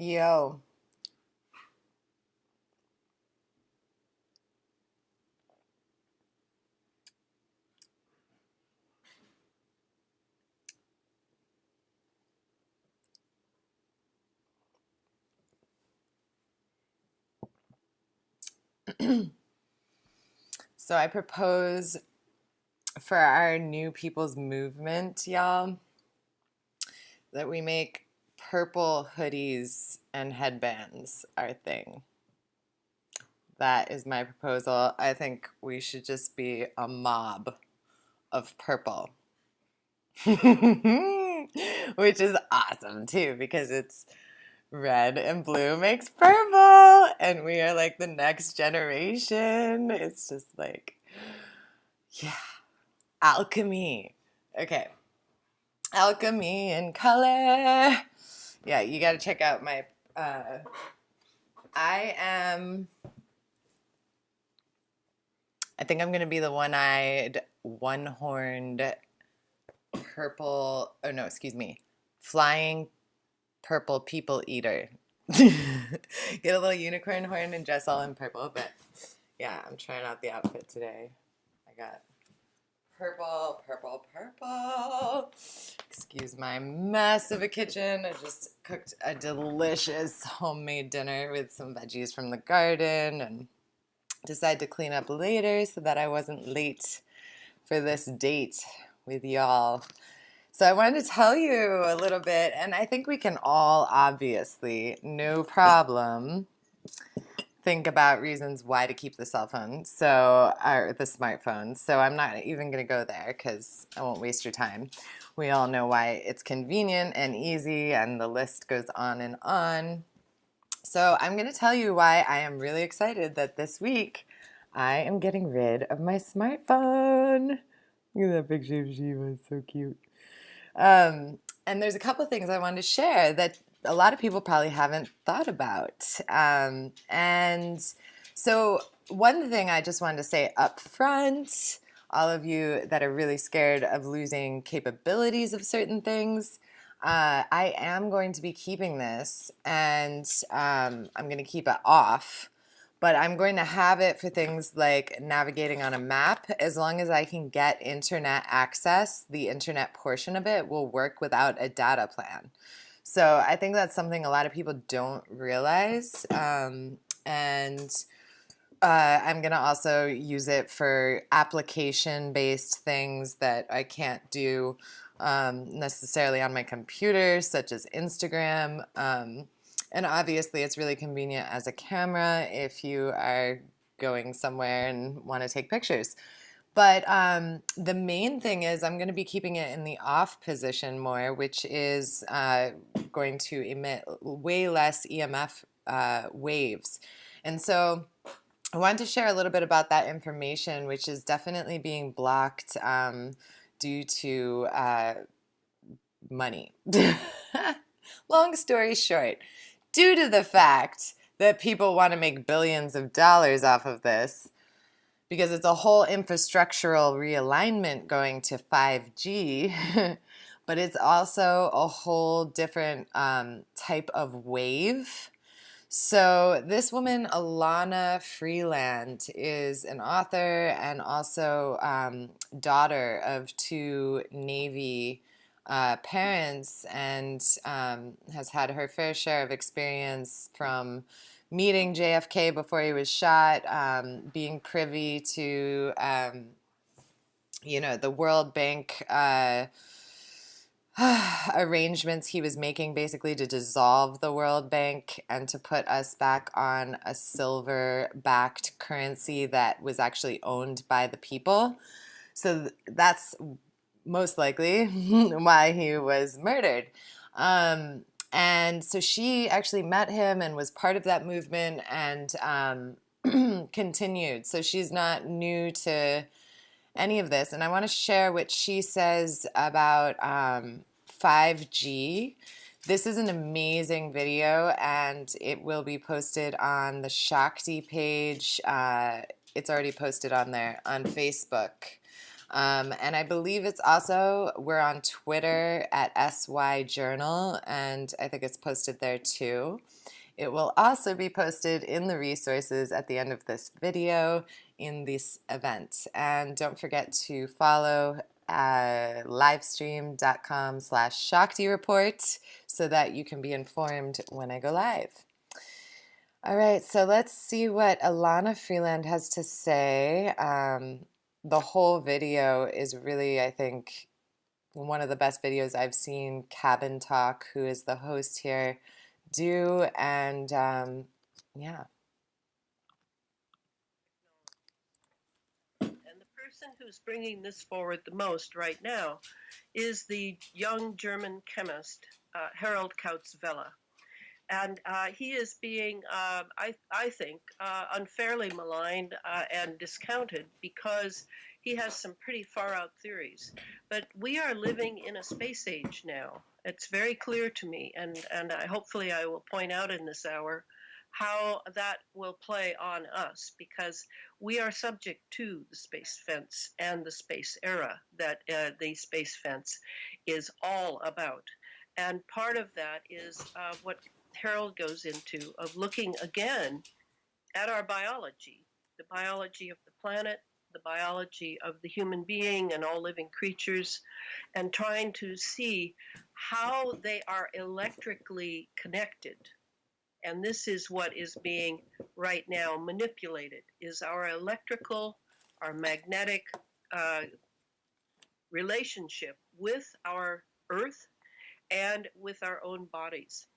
Yo. So I propose for our new people's movement, y'all, that we make purple hoodies and headbands our thing. That is my proposal. I think we should just be a mob of purple. Which is awesome too because it's red and blue makes purple and we are like the next generation. It's just like, yeah, alchemy. Okay. Alchemy in color. Yeah, you got to check out my I am I think I'm going to be the one-eyed, one-horned purple, oh no, excuse me, flying purple people eater. Get a little unicorn horn and dress all in purple, but yeah, I'm trying out the outfit today. I got purple, purple, purple. Excuse my mess of a kitchen. I just cooked a delicious homemade dinner with some veggies from the garden and decided to clean up later so that I wasn't late for this date with y'all. So I wanted to tell you a little bit, and I think we can all obviously, no problem, think about reasons why to keep the cell phone, or the smartphone. So I'm not even going to go there because I won't waste your time. We all know why it's convenient and easy, and the list goes on and on. So I'm going to tell you why I am really excited that this week I am getting rid of my smartphone. Look at that picture of Shiva, it's so cute. And there's a couple of things I wanted to share that a lot of people probably haven't thought about. And so one thing I just wanted to say up front, all of you that are really scared of losing capabilities of certain things, I am going to be keeping this, and I'm going to keep it off. But I'm going to have it for things like navigating on a map. As long as I can get internet access, the internet portion of it will work without a data plan. So I think that's something a lot of people don't realize. And I'm going to also use it for application-based things that I can't do necessarily on my computer, such as Instagram. And obviously, it's really convenient as a camera if you are going somewhere and want to take pictures. But the main thing is I'm going to be keeping it in the off position more, which is going to emit way less EMF waves. And so I wanted to share a little bit about that information, which is definitely being blocked due to money. Long story short, due to the fact that people want to make billions of dollars off of this, because it's a whole infrastructural realignment going to 5G, but it's also a whole different type of wave. So this woman, Alana Freeland, is an author and also daughter of two Navy parents, and has had her fair share of experience from meeting JFK before he was shot, being privy to, the World Bank arrangements he was making basically to dissolve the World Bank and to put us back on a silver-backed currency that was actually owned by the people. So that's most likely why he was murdered. And so she actually met him and was part of that movement and continued. So she's not new to any of this. And I want to share what she says about 5G. This is an amazing video, and it will be posted on the Shakti page. It's already posted on there on Facebook. And I believe it's also, we're on Twitter at SY Journal, and I think it's posted there too. It will also be posted in the resources at the end of this video in this event. And don't forget to follow livestream.com/Shakti report so that you can be informed when I go live. All right, so let's see what Alana Freeland has to say. The whole video is really, I think, one of the best videos I've seen Cabin Talk, who is the host here, do. And yeah. And the person who's bringing this forward the most right now is the young German chemist, Harald Kautz-Vella. And he is being, I think, unfairly maligned and discounted because he has some pretty far out theories. But we are living in a space age now. It's very clear to me, and hopefully I will point out in this hour how that will play on us, because we are subject to the space fence and the space era that the space fence is all about. And part of that is what Harold goes into, of looking again at our biology, the biology of the planet, the biology of the human being and all living creatures, and trying to see how they are electrically connected. And this is what is being right now manipulated, is our electrical, our magnetic relationship with our Earth and with our own bodies.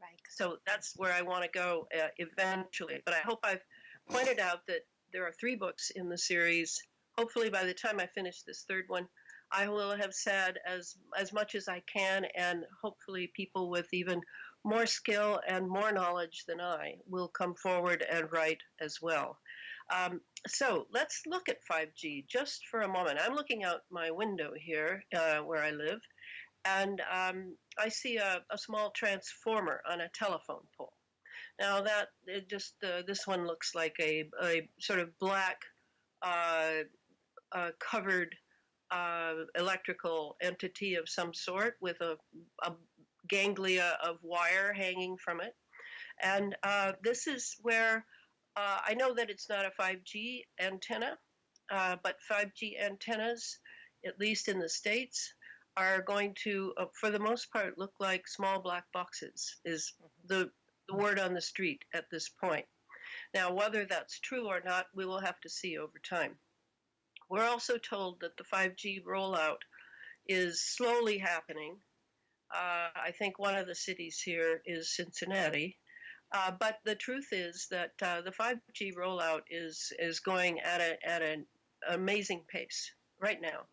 Right. So that's where I want to go eventually. But I hope I've pointed out that there are 3 books in the series. Hopefully by the time I finish this 3rd one, I will have said as much as I can, and hopefully people with even more skill and more knowledge than I will come forward and write as well. So let's look at 5G just for a moment. I'm looking out my window here where I live, and I see a small transformer on a telephone pole. Now that this one looks like a sort of black covered electrical entity of some sort with a ganglia of wire hanging from it. And this is where I know that it's not a 5G antenna, but 5G antennas, at least in the States, are going to, for the most part, look like small black boxes, is the word on the street at this point. Now, whether that's true or not, we will have to see over time. We're also told that the 5G rollout is slowly happening. I think one of the cities here is Cincinnati. But the truth is that the 5G rollout is going at an amazing pace right now.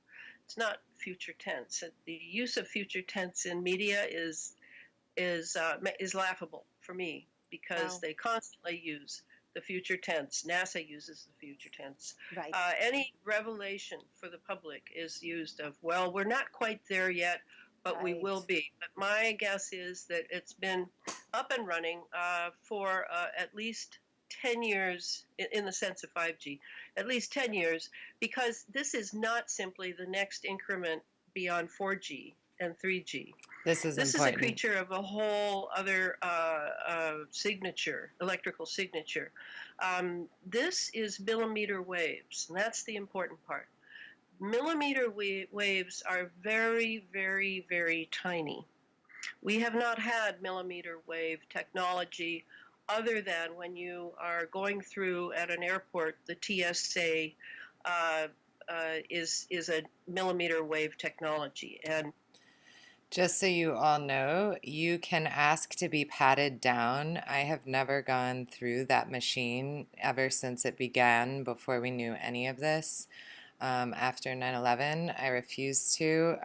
It's not future tense. The use of future tense in media is laughable for me, because wow, they constantly use the future tense. NASA uses the future tense. Right. Any revelation for the public is used of, well, we're not quite there yet, but right, we will be. But my guess is that it's been up and running for at least 10 years in the sense of 5G, at least 10 years, because this is not simply the next increment beyond 4G and 3G. This is a creature of a whole other signature, electrical signature. This is millimeter waves, and that's the important part. Millimeter waves are very, very, very tiny. We have not had millimeter wave technology other than when you are going through at an airport, the TSA is a millimeter wave technology. And just so you all know, you can ask to be patted down. I have never gone through that machine ever since it began, before we knew any of this. After 9/11, I refused to.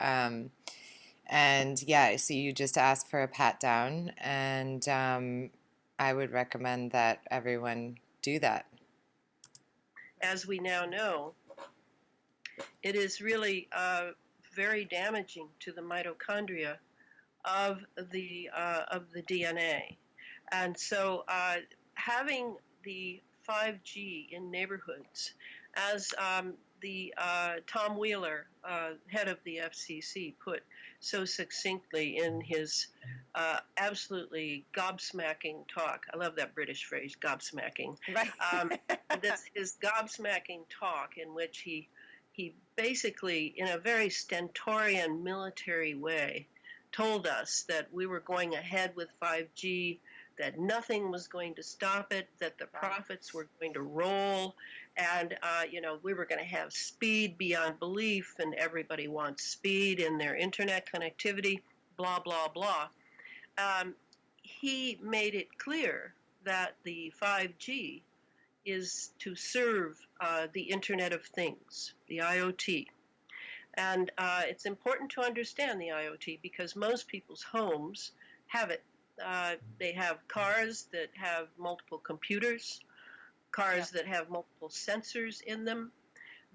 And yeah, so you just ask for a pat down, and I would recommend that everyone do that. As we now know, it is really very damaging to the mitochondria of the DNA. And so having the 5G in neighborhoods, as the Tom Wheeler, head of the FCC, put so succinctly in his absolutely gobsmacking talk. I love that British phrase, gobsmacking. Right. This his gobsmacking talk in which he basically, in a very stentorian military way, told us that we were going ahead with 5G, that nothing was going to stop it, that the profits were going to roll, and we were going to have speed beyond belief, and everybody wants speed in their internet connectivity, blah blah blah. Um, he made it clear that the 5G is to serve the Internet of Things, the IoT. And it's important to understand the IoT because most people's homes have it. They have cars that have multiple computers, cars that have multiple sensors in them.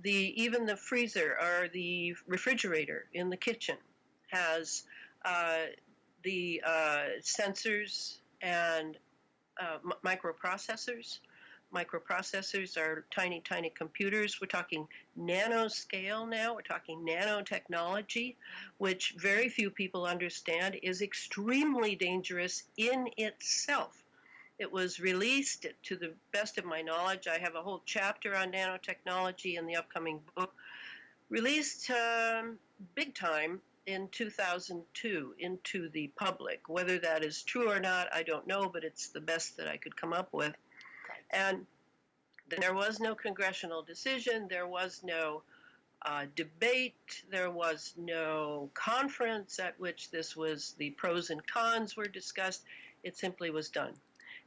Even the freezer or the refrigerator in the kitchen has the sensors and microprocessors. Microprocessors are tiny, tiny computers. We're talking nanoscale now. We're talking nanotechnology, which very few people understand is extremely dangerous in itself. It was released, to the best of my knowledge, I have a whole chapter on nanotechnology in the upcoming book, released big time in 2002 into the public. Whether that is true or not, I don't know, but it's the best that I could come up with. And there was no congressional decision, there was no debate, there was no conference at which the pros and cons were discussed. It simply was done.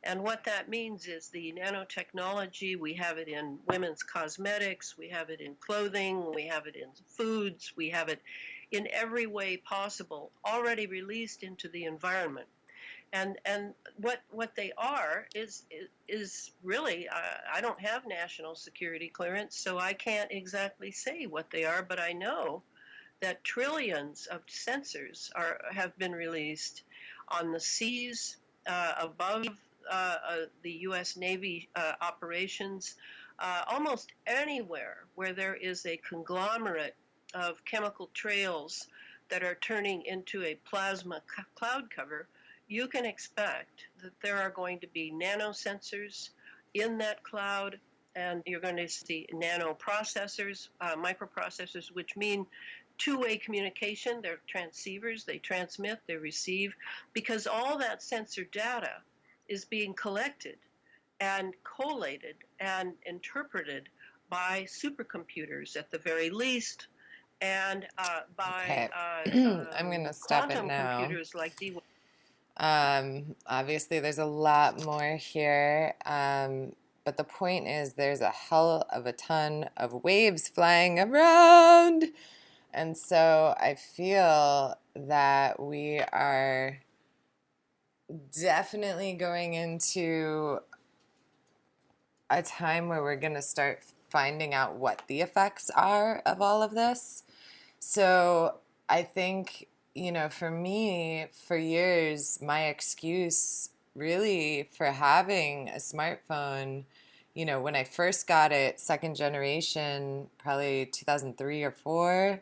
And what that means is the nanotechnology, we have it in women's cosmetics, we have it in clothing, we have it in foods, we have it in every way possible, already released into the environment. And what they are is really, I don't have national security clearance, so I can't exactly say what they are, but I know that trillions of sensors have been released on the seas above the U.S. Navy operations, almost anywhere where there is a conglomerate of chemical trails that are turning into a plasma cloud cover, you can expect that there are going to be nanosensors in that cloud, and you're going to see nanoprocessors, microprocessors, which mean two-way communication. They're transceivers, they transmit, they receive, because all that sensor data is being collected and collated and interpreted by supercomputers at the very least, and by I'm going to stop it quantum now. computers like D. Obviously, there's a lot more here, but the point is there's a hell of a ton of waves flying around. And so I feel that we are definitely going into a time where we're going to start finding out what the effects are of all of this. So I think, for me, for years, my excuse really for having a smartphone, when I first got it, second generation, probably 2003 or 4,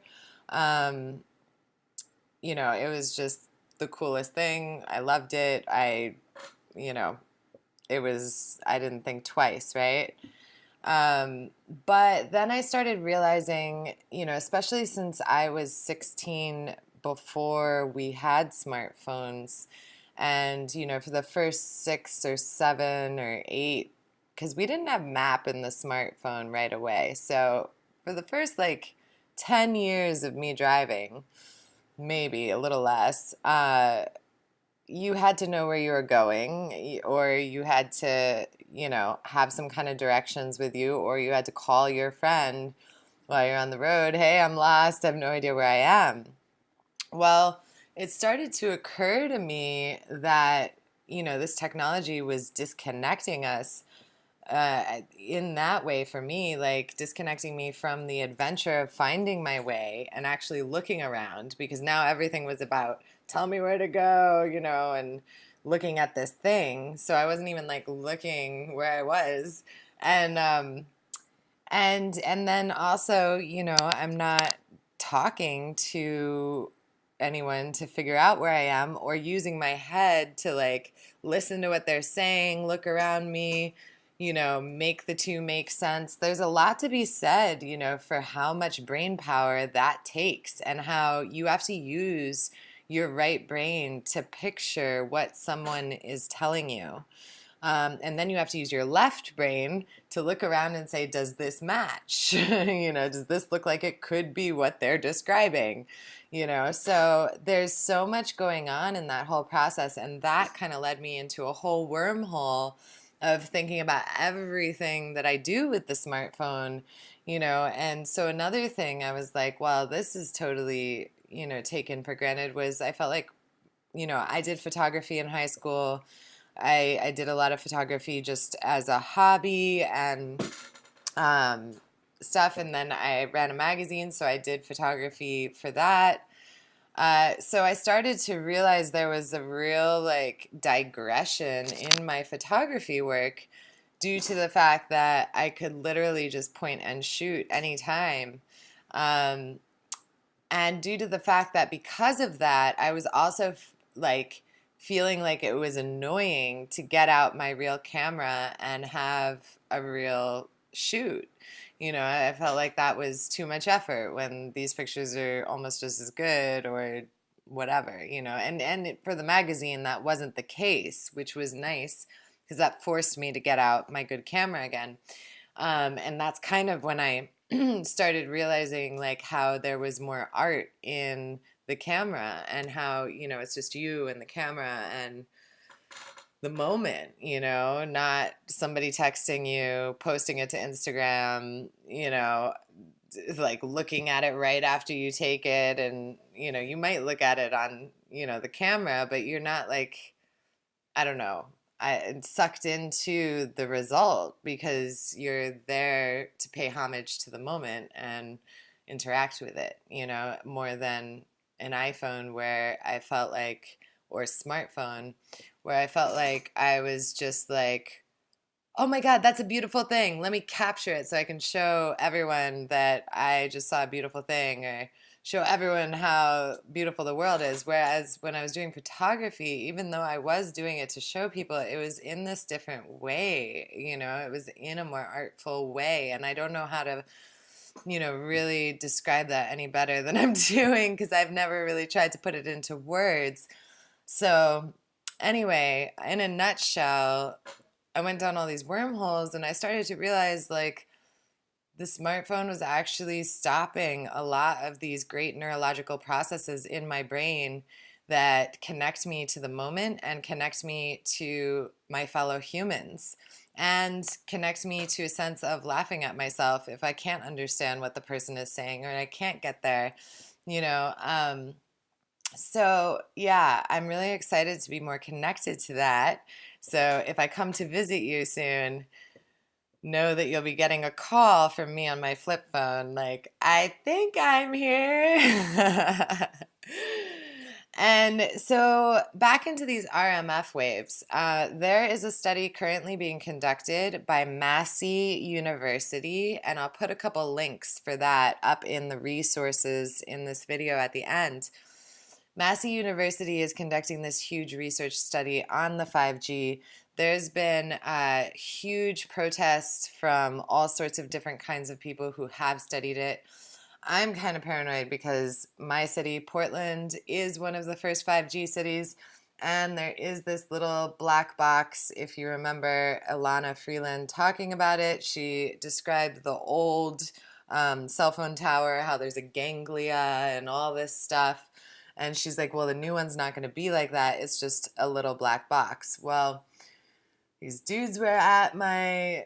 it was just the coolest thing. I loved it. You know, I didn't think twice, right? But then I started realizing, especially since I was 16 before we had smartphones, and, for the first 6 or 7 or 8, because we didn't have map in the smartphone right away. So for the first 10 years of me driving, maybe a little less, you had to know where you were going, or you had to, have some kind of directions with you, or you had to call your friend while you're on the road. Hey, I'm lost. I have no idea where I am. Well, it started to occur to me that, this technology was disconnecting us in that way for me, disconnecting me from the adventure of finding my way and actually looking around, because now everything was about tell me where to go, and looking at this thing. So I wasn't even looking where I was. And And then also, I'm not talking to anyone to figure out where I am or using my head to like listen to what they're saying, look around me, make the two make sense. There's a lot to be said, for how much brain power that takes and how you have to use your right brain to picture what someone is telling you. And then you have to use your left brain to look around and say, does this match? Does this look like it could be what they're describing? So there's so much going on in that whole process. And that kind of led me into a whole wormhole of thinking about everything that I do with the smartphone, And so another thing I was like, well, this is totally, taken for granted was I felt like, I did photography in high school. I did a lot of photography just as a hobby and um, stuff. And then I ran a magazine, so I did photography for that. So I started to realize there was a real like digression in my photography work due to the fact that I could literally just point and shoot anytime. Um, and due to the fact that because of that, I was also like feeling like it was annoying to get out my real camera and have a real shoot. I felt like that was too much effort when these pictures are almost just as good or whatever, and for the magazine that wasn't the case, which was nice because that forced me to get out my good camera again. And that's kind of when I started realizing like how there was more art in the camera and how, it's just you and the camera and the moment, not somebody texting you, posting it to Instagram, like looking at it right after you take it. And, you might look at it on, the camera, but you're not like, I don't know, sucked into the result because you're there to pay homage to the moment and interact with it, more than an iPhone where I felt like, or smartphone, where I felt like I was just like, oh my God, that's a beautiful thing. Let me capture it so I can show everyone that I just saw a beautiful thing or show everyone how beautiful the world is. Whereas when I was doing photography, even though I was doing it to show people, it was in this different way, it was in a more artful way. And I don't know how to, really describe that any better than I'm doing because I've never really tried to put it into words. So, anyway, in a nutshell, I went down all these wormholes and I started to realize like the smartphone was actually stopping a lot of these great neurological processes in my brain that connect me to the moment and connect me to my fellow humans and connect me to a sense of laughing at myself if I can't understand what the person is saying or I can't get there, you know. So, yeah, I'm really excited to be more connected to that. So, if I come to visit you soon, know that you'll be getting a call from me on my flip phone, like, I think I'm here. And so, back into these RMF waves, there is a study currently being conducted by Massey University, and I'll put a couple links for that up in the resources in this video at the end. Massey University is conducting this huge research study on the 5G. There's been huge protests from all sorts of different kinds of people who have studied it. I'm kind of paranoid because my city, Portland, is one of the first 5G cities, and there is this little black box. If you remember Ilana Freeland talking about it, she described the old cell phone tower, how there's a ganglia and all this stuff. And she's like, well, the new one's not going to be like that. It's just a little black box. Well, these dudes were at my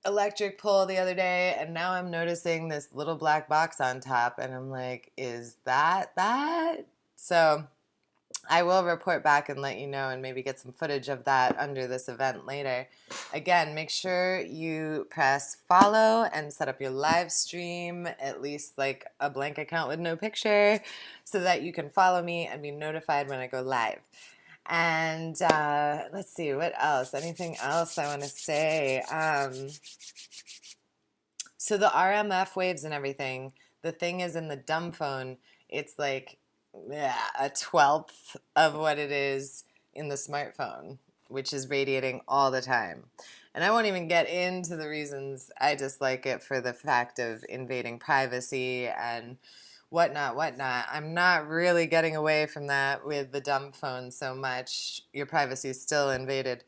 electric pole the other day, and now I'm noticing this little black box on top, and I'm like, is that that? So I will report back and let you know and maybe get some footage of that under this event later. Again, make sure you press follow and set up your live stream, at least like a blank account with no picture, so that you can follow me and be notified when I go live. And let's see, what else? Anything else I want to say? So the RMF waves and everything, the thing is in the dumb phone, it's like a twelfth of what it is in the smartphone, which is radiating all the time. And I won't even get into the reasons I dislike it for the fact of invading privacy and whatnot, whatnot. I'm not really getting away from that with the dumb phone so much. Your privacy is still invaded.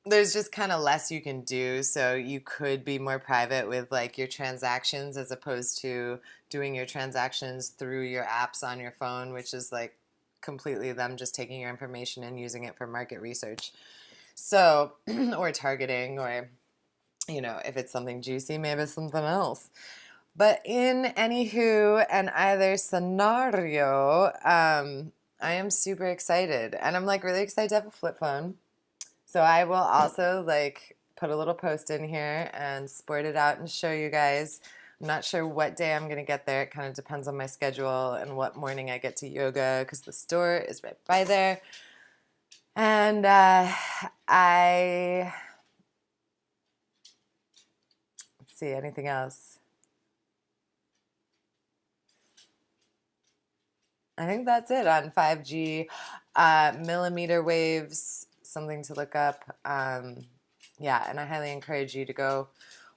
There's just kind of less you can do, so you could be more private with like your transactions as opposed to doing your transactions through your apps on your phone, which is like completely them just taking your information and using it for market research. So, or targeting, or if it's something juicy, maybe it's something else. But in anywho and either scenario, I am super excited, and I'm like really excited to have a flip phone. So I will also like put a little post in here and sport it out and show you guys. I'm not sure what day I'm going to get there. It kind of depends on my schedule and what morning I get to yoga because the store is right by there. And let's see, anything else? I think that's it on 5G. Millimeter waves, something to look up. Yeah, and I highly encourage you to go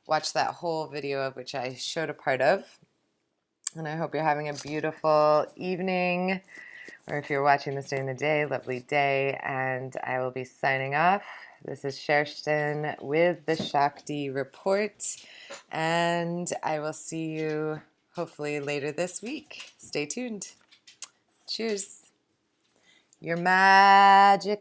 watch that whole video of which I showed a part of. And I hope you're having a beautiful evening, or if you're watching this during the day, lovely day. And I will be signing off. This is Sherston with the Shakti Report, and I will see you hopefully later this week. Stay tuned. Cheers. You're magical.